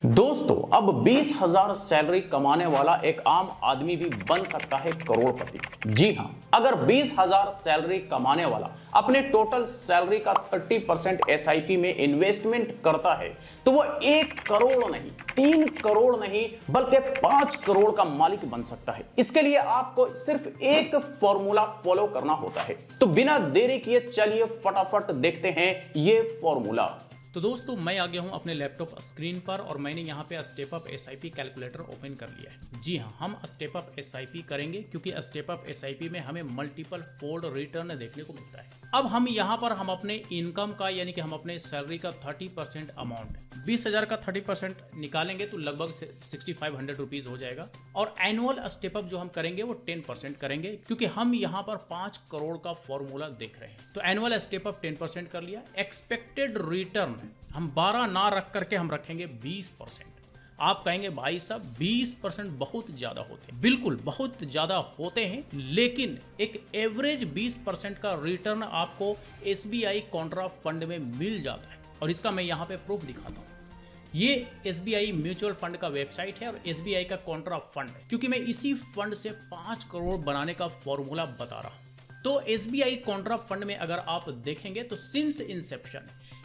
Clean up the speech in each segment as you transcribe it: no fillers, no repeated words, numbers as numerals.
दोस्तों, अब 20,000 सैलरी कमाने वाला एक आम आदमी भी बन सकता है करोड़पति। जी हां, अगर 20,000 सैलरी कमाने वाला अपने टोटल सैलरी का 30% एसआईपी में इन्वेस्टमेंट करता है तो वो 1 करोड़ नहीं, 3 करोड़ नहीं बल्कि 5 करोड़ का मालिक बन सकता है। इसके लिए आपको सिर्फ एक फॉर्मूला फॉलो करना होता है। तो बिना देरी किए चलिए फटाफट देखते हैं ये फॉर्मूला। तो दोस्तों, मैं आ गया हूं अपने लैपटॉप स्क्रीन पर और मैंने यहां पे step up SIP calculator open कर लिया है। जी हां, हम स्टेप अप एसआईपी करेंगे क्योंकि स्टेप अप एसआईपी में हमें मल्टीपल फोल्ड रिटर्न देखने को मिलता है। अब हम यहां पर अपने इनकम का यानी कि हम अपने सैलरी का 30% अमाउंट 20,000 का 30% निकालेंगे तो लगभग 6,500 रुपीज हो जाएगा। और एनुअल स्टेप अप जो हम करेंगे वो 10% करेंगे क्योंकि हम यहां पर 5 करोड़ का फॉर्मूला देख रहे हैं। तो एनुअल स्टेप अप 10% कर लिया। एक्सपेक्टेड रिटर्न हम 12 ना रख करके हम रखेंगे 20%। आप कहेंगे भाई साहब 20% बहुत ज्यादा होते हैं। बिल्कुल बहुत ज्यादा होते हैं, लेकिन एक एवरेज 20% का रिटर्न आपको एसबीआई कॉन्ट्रा फंड में मिल जाता है और इसका मैं यहाँ पे प्रूफ दिखाता हूँ। ये एसबीआई म्यूचुअल फंड का वेबसाइट है और एसबीआई का कॉन्ट्रा फंड है, क्योंकि मैं इसी फंड से 5 करोड़ बनाने का फॉर्मूला बता रहा हूँ। तो एसबीआई कॉन्ट्रा फंड में अगर आप देखेंगे तो सिंस इंसेप्शन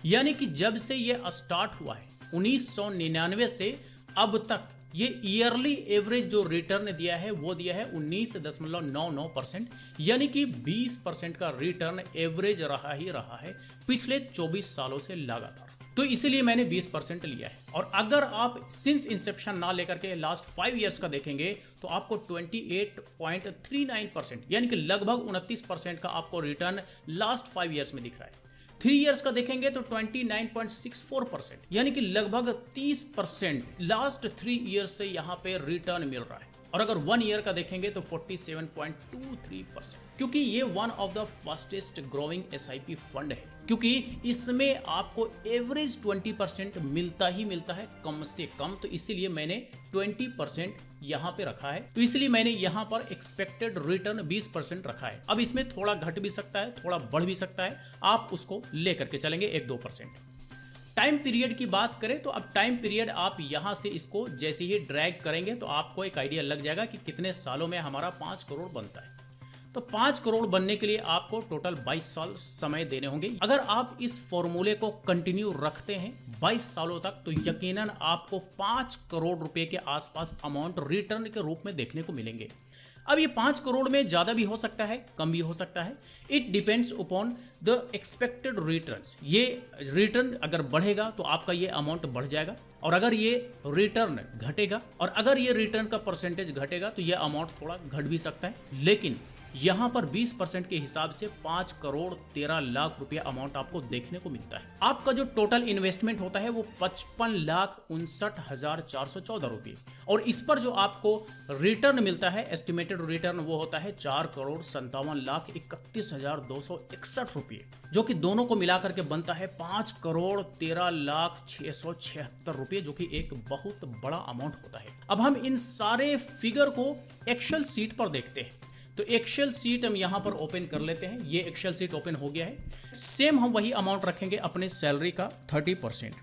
यानी कि जब से ये स्टार्ट हुआ है 1999 से अब तक ये ईयरली एवरेज जो रिटर्न दिया है वो दिया है 19.99%, यानी कि 20% का रिटर्न एवरेज रहा ही रहा है पिछले 24 सालों से लगातार। तो इसीलिए मैंने 20% लिया है। और अगर आप सिंस इंसेप्शन ना लेकर के लास्ट 5 इयर्स का देखेंगे तो आपको 28.39% यानी कि लगभग 29% का आपको रिटर्न लास्ट 5 इयर्स में दिख रहा है। 3 इयर्स का देखेंगे तो 29.64% यानी कि लगभग 30% लास्ट 3 इयर्स से यहाँ पे रिटर्न मिल रहा है। और अगर 1 ईयर का देखेंगे तो 47.23%, क्योंकि ये one of the fastest growing SIP fund है, क्योंकि इसमें आपको एवरेज 20% मिलता ही मिलता है कम से कम। तो इसीलिए मैंने 20% यहाँ पे रखा है। तो इसलिए मैंने यहाँ पर एक्सपेक्टेड रिटर्न 20% रखा है। अब इसमें थोड़ा घट भी सकता है, थोड़ा बढ़ भी सकता है, आप उसको लेकर के चलेंगे 1-2%। टाइम पीरियड की बात करें तो अब टाइम पीरियड आप यहां से इसको जैसे ही ड्रैग करेंगे तो आपको एक आइडिया लग जाएगा कि कितने सालों में हमारा 5 करोड़ बनता है। तो 5 करोड़ बनने के लिए आपको टोटल 22 साल समय देने होंगे। अगर आप इस फॉर्मूले को कंटिन्यू रखते हैं 22 सालों तक तो यकीनन आपको 5 करोड़ रुपए के आसपास अमाउंट रिटर्न के रूप में देखने को मिलेंगे। अब ये 5 करोड़ में ज़्यादा भी हो सकता है, कम भी हो सकता है। It depends upon the expected returns. ये रिटर्न अगर बढ़ेगा तो आपका ये अमाउंट बढ़ जाएगा, और अगर ये रिटर्न घटेगा और अगर ये रिटर्न का परसेंटेज घटेगा तो ये अमाउंट थोड़ा घट भी सकता है। लेकिन यहाँ पर 20% के हिसाब से 5 करोड़ 13 लाख रुपया अमाउंट आपको देखने को मिलता है। आपका जो टोटल इन्वेस्टमेंट होता है वो 55,59,414 रुपये, और इस पर जो आपको रिटर्न मिलता है एस्टिमेटेड रिटर्न वो होता है 4,57,31,261 रुपये, जो कि दोनों को मिलाकर के बनता है 5,13,06,76 रुपये, जो कि एक बहुत बड़ा अमाउंट होता है। अब हम इन सारे फिगर को एक्सेल सीट पर देखते हैं। तो एक्सेल सीट हम यहां पर ओपन कर लेते हैं। ये एक्सेल सीट ओपन हो गया है। सेम हम वही अमाउंट रखेंगे अपने सैलरी का 30%।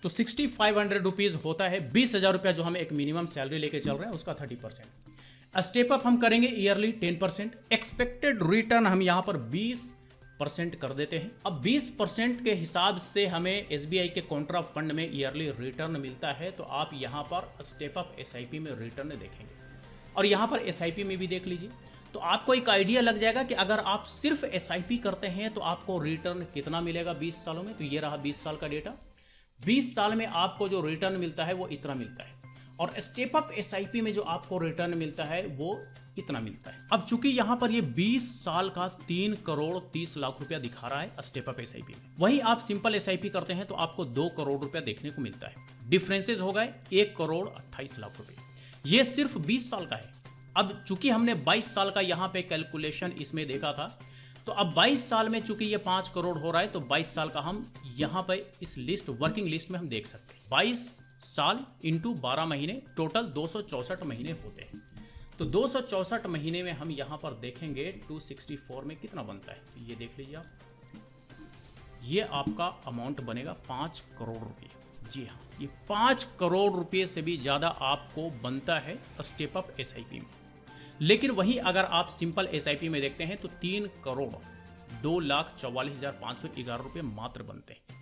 तो 6,500 रुपीज होता है 20,000 रुपया जो हम एक मिनिमम सैलरी लेके चल रहे हैं उसका 30%। स्टेप अप हम करेंगे ईयरली 10%। एक्सपेक्टेड रिटर्न हम यहां पर 20% कर देते हैं। अब 20% के हिसाब से हमें एसबीआई के कॉन्ट्रा फंड में ईयरली रिटर्न मिलता है। तो आप यहां पर स्टेप अप एसआईपी में रिटर्न देखेंगे और यहां पर एसआईपी में भी देख लीजिए, तो आपको एक आइडिया लग जाएगा कि अगर आप सिर्फ एसआईपी करते हैं तो आपको रिटर्न कितना मिलेगा 20 सालों में। तो ये रहा 20 साल का डेटा। 20 साल में आपको जो रिटर्न मिलता है वो इतना मिलता है, और स्टेप अप एसआईपी में जो आपको रिटर्न मिलता है वो इतना मिलता है। अब चूंकि यहां पर ये 20 साल का 3 करोड़ 30 लाख रुपया दिखा रहा है स्टेप अप एसआईपी में, वही आप सिंपल एसआईपी करते हैं तो आपको 2 करोड़ रुपया देखने को मिलता है। डिफरेंसेस हो गए 1 करोड़ 28 लाख रुपये। ये सिर्फ 20 साल का है। अब चूंकि हमने 22 साल का यहाँ पे कैलकुलेशन इसमें देखा था, तो अब 22 साल में चूंकि ये 5 करोड़ हो रहा है तो 22 साल का हम यहाँ पे इस लिस्ट वर्किंग लिस्ट में हम देख सकते हैं। 22 साल इंटू 12 महीने, टोटल 264 महीने होते हैं। तो 264 महीने में हम यहाँ पर देखेंगे 264 में कितना बनता है, ये देख लीजिए आप। ये आपका अमाउंट बनेगा 5 करोड़ रुपये। जी हाँ, ये 5 करोड़ रुपए से भी ज़्यादा आपको बनता है स्टेप अप एसआईपी में। लेकिन वहीं अगर आप सिंपल एसआईपी में देखते हैं तो 3 करोड़ 2,44,511 रुपये मात्र बनते हैं।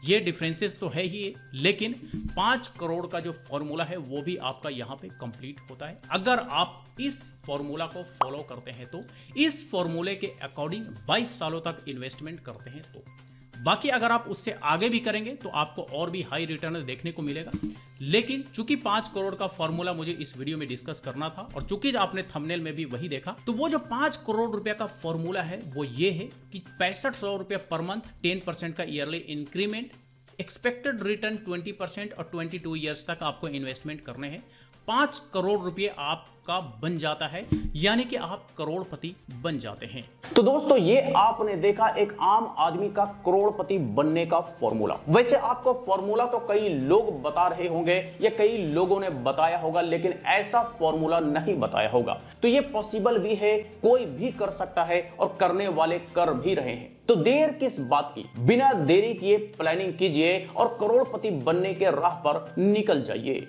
ये डिफरेंसेस तो है ही, लेकिन 5 करोड़ का जो फॉर्मूला है वो भी आपका यहाँ पे कंप्लीट होता है अगर आप इस फॉर्मूला को फॉलो करते हैं तो, इस फॉर्मूले के अकॉर्डिंग 22 सालों तक इन्वेस्टमेंट करते हैं तो। बाकी अगर आप उससे आगे भी करेंगे तो आपको और भी हाई रिटर्न देखने को मिलेगा। लेकिन चूंकि 5 करोड़ का फॉर्मूला मुझे इस वीडियो में डिस्कस करना था और चूंकि आपने थंबनेल में भी वही देखा, तो वो जो 5 करोड़ रुपए का फॉर्मूला है वो ये है कि 6500 रुपए पर मंथ, 10% का ईयरली इंक्रीमेंट, एक्सपेक्टेड रिटर्न 20% और 22 ईयर्स तक आपको इन्वेस्टमेंट करने हैं। 5 करोड़ रुपए आपका बन जाता है, यानी कि आप करोड़पति बन जाते हैं। तो दोस्तों ये आपने देखा एक आम आदमी का करोड़पति बनने का फॉर्मूला। वैसे आपको फॉर्मूला तो कई लोग बता रहे होंगे या कई लोगों ने बताया होगा, लेकिन ऐसा फॉर्मूला नहीं बताया होगा। तो ये पॉसिबल भी है, कोई भी कर सकता है और करने वाले कर भी रहे हैं। तो देर किस बात की, बिना देरी किए प्लानिंग कीजिए और करोड़पति बनने के राह पर निकल जाइए।